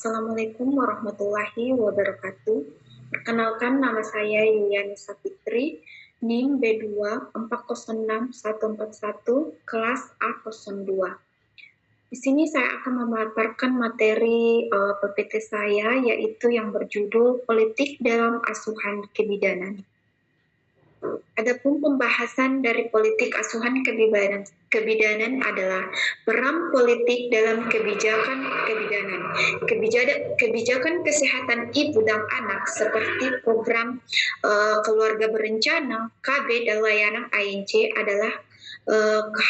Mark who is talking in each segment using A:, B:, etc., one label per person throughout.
A: Assalamualaikum warahmatullahi wabarakatuh. Perkenalkan, nama saya Yuliani Sapitri, NIM B2406141, kelas A02. Di sini saya akan memaparkan materi PPT saya, yaitu yang berjudul Politik dalam Asuhan Kebidanan. Adapun pembahasan dari politik asuhan kebidanan adalah peran politik dalam kebijakan kebidanan. Kebijakan kesehatan ibu dan anak seperti program keluarga berencana, KB, dan layanan ANC adalah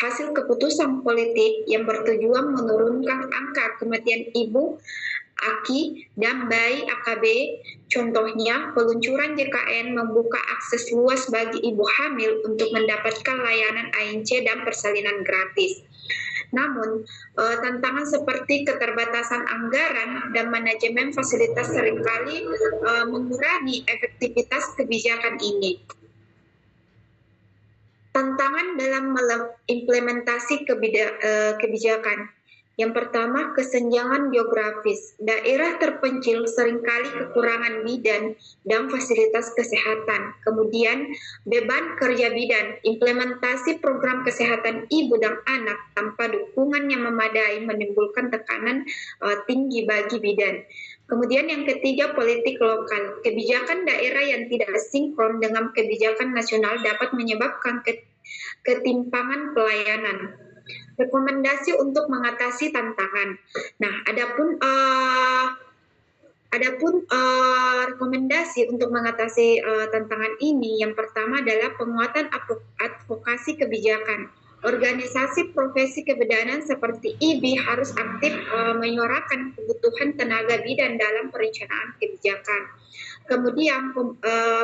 A: hasil keputusan politik yang bertujuan menurunkan angka kematian ibu, AKI, dan bayi AKB. Contohnya, peluncuran JKN membuka akses luas bagi ibu hamil untuk mendapatkan layanan ANC dan persalinan gratis. Namun, tantangan seperti keterbatasan anggaran dan manajemen fasilitas seringkali mengurangi efektivitas kebijakan ini. Tantangan dalam implementasi kebijakan. Yang pertama, kesenjangan geografis. Daerah terpencil seringkali kekurangan bidan dan fasilitas kesehatan. Kemudian, beban kerja bidan. Implementasi program kesehatan ibu dan anak tanpa dukungan yang memadai menimbulkan tekanan tinggi bagi bidan. Kemudian yang ketiga, politik lokal. Kebijakan daerah yang tidak sinkron dengan kebijakan nasional dapat menyebabkan ketimpangan pelayanan. Rekomendasi untuk mengatasi tantangan. Nah, adapun rekomendasi untuk mengatasi tantangan ini, yang pertama adalah penguatan advokasi kebijakan. Organisasi profesi kebidanan seperti IBI harus aktif menyuarakan kebutuhan tenaga bidan dalam perencanaan kebijakan. Kemudian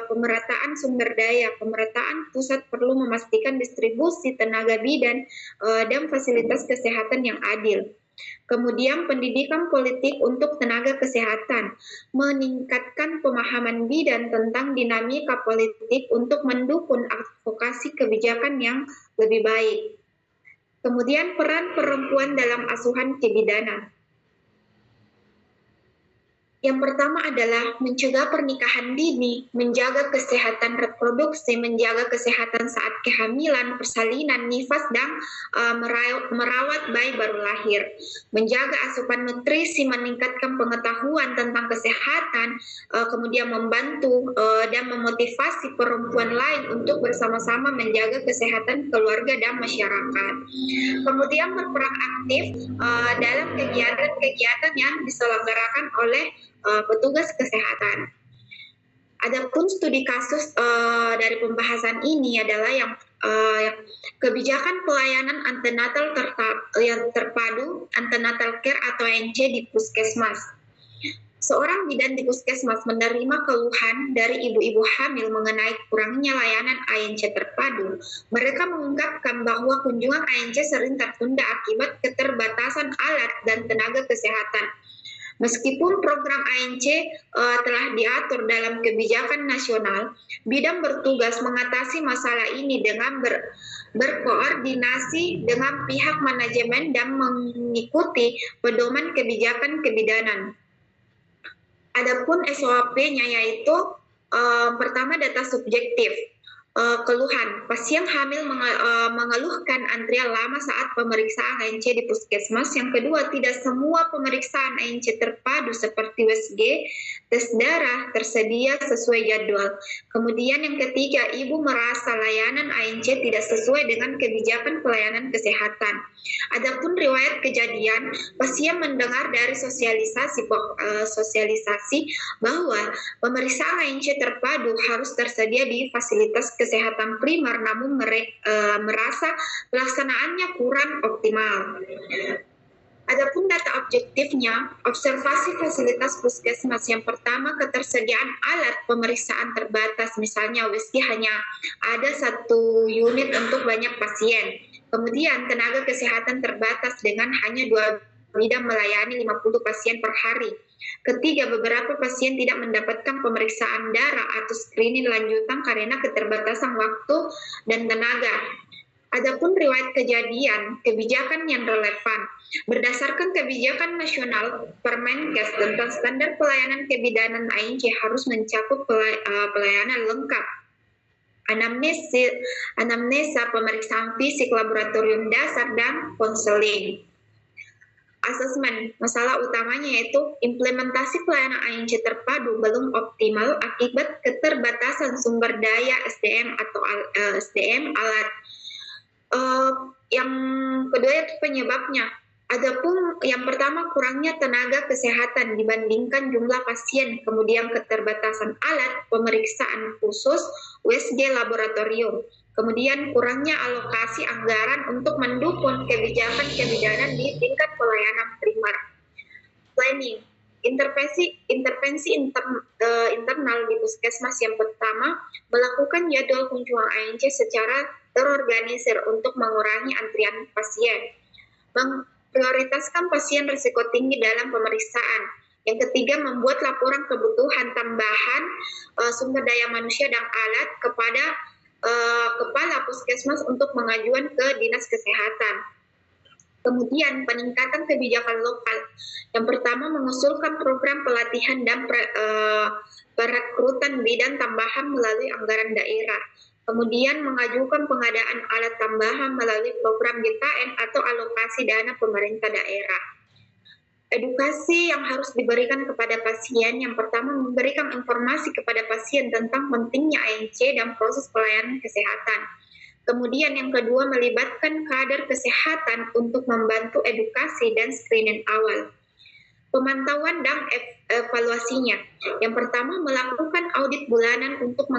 A: pemerataan sumber daya. Pemerataan pusat perlu memastikan distribusi tenaga bidan dan fasilitas kesehatan yang adil. Kemudian pendidikan politik untuk tenaga kesehatan, meningkatkan pemahaman bidan tentang dinamika politik untuk mendukung advokasi kebijakan yang lebih baik. Kemudian peran perempuan dalam asuhan kebidanan. Yang pertama adalah mencegah pernikahan dini, menjaga kesehatan reproduksi, menjaga kesehatan saat kehamilan, persalinan, nifas, dan merawat bayi baru lahir. Menjaga asupan nutrisi, meningkatkan pengetahuan tentang kesehatan, kemudian membantu dan memotivasi perempuan lain untuk bersama-sama menjaga kesehatan keluarga dan masyarakat. Kemudian berperan aktif dalam kegiatan-kegiatan yang diselenggarakan oleh petugas kesehatan. Adapun studi kasus dari pembahasan ini adalah yang kebijakan pelayanan antenatal yang terpadu, antenatal care atau ANC di puskesmas. Seorang bidan di puskesmas menerima keluhan dari ibu-ibu hamil mengenai kurangnya layanan ANC terpadu. Mereka mengungkapkan bahwa kunjungan ANC sering tertunda akibat keterbatasan alat dan tenaga kesehatan. Meskipun program ANC telah diatur dalam kebijakan nasional, bidan bertugas mengatasi masalah ini dengan berkoordinasi dengan pihak manajemen dan mengikuti pedoman kebijakan kebidanan. Adapun SOP-nya yaitu pertama, data subjektif. Keluhan, pasien hamil mengeluhkan antrian lama saat pemeriksaan ANC di puskesmas. Yang kedua, tidak semua pemeriksaan ANC terpadu seperti USG, tes darah tersedia sesuai jadwal. Kemudian yang ketiga, ibu merasa layanan ANC tidak sesuai dengan kebijakan pelayanan kesehatan. Adapun riwayat kejadian, pasien mendengar dari sosialisasi bahwa pemeriksaan ANC terpadu harus tersedia di fasilitas kesehatan primer, namun merasa pelaksanaannya kurang optimal. Adapun data objektifnya, observasi fasilitas puskesmas. Yang pertama, ketersediaan alat pemeriksaan terbatas, misalnya USG hanya ada 1 unit untuk banyak pasien. Kemudian tenaga kesehatan terbatas dengan hanya 2 bidan melayani 50 pasien per hari. Ketiga, beberapa pasien tidak mendapatkan pemeriksaan darah atau screening lanjutan karena keterbatasan waktu dan tenaga. Adapun riwayat kejadian, kebijakan yang relevan. Berdasarkan kebijakan nasional, Permenkes tentang standar pelayanan kebidanan ANC harus mencakup pelayanan lengkap, anamnesa, pemeriksaan fisik, laboratorium dasar, dan konseling. Asesmen, masalah utamanya yaitu implementasi pelayanan ANC terpadu belum optimal akibat keterbatasan sumber daya SDM atau SDM alat. Yang kedua itu penyebabnya. Adapun yang pertama, kurangnya tenaga kesehatan dibandingkan jumlah pasien, kemudian keterbatasan alat pemeriksaan khusus USG laboratorium, kemudian kurangnya alokasi anggaran untuk mendukung kebijakan kebidanan di tingkat pelayanan primer. Planning, intervensi internal di puskesmas yang pertama, melakukan jadwal kunjungan ANC secara terorganisir untuk mengurangi antrian pasien. Memprioritaskan pasien risiko tinggi dalam pemeriksaan. Yang ketiga, membuat laporan kebutuhan tambahan sumber daya manusia dan alat kepada kepala puskesmas untuk mengajukan ke dinas kesehatan. Kemudian peningkatan kebijakan lokal. Yang pertama, mengusulkan program pelatihan dan perekrutan bidan tambahan melalui anggaran daerah. Kemudian mengajukan pengadaan alat tambahan melalui program GKN atau alokasi dana pemerintah daerah. Edukasi yang harus diberikan kepada pasien. Yang pertama, memberikan informasi kepada pasien tentang pentingnya ANC dan proses pelayanan kesehatan. Kemudian yang kedua, melibatkan kader kesehatan untuk membantu edukasi dan screening awal. Pemantauan dan evaluasinya. Yang pertama, melakukan audit bulanan untuk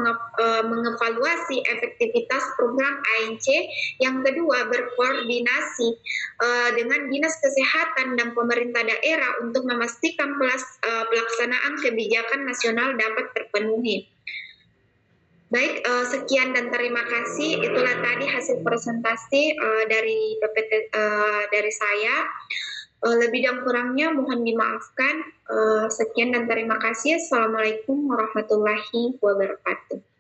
A: mengevaluasi efektivitas program ANC. Yang kedua, berkoordinasi dengan dinas kesehatan dan pemerintah daerah untuk memastikan pelaksanaan kebijakan nasional dapat terpenuhi. Baik, sekian dan terima kasih. Itulah tadi hasil presentasi dari PPT dari saya. Lebih dan kurangnya mohon dimaafkan. Sekian dan terima kasih. Assalamualaikum warahmatullahi wabarakatuh.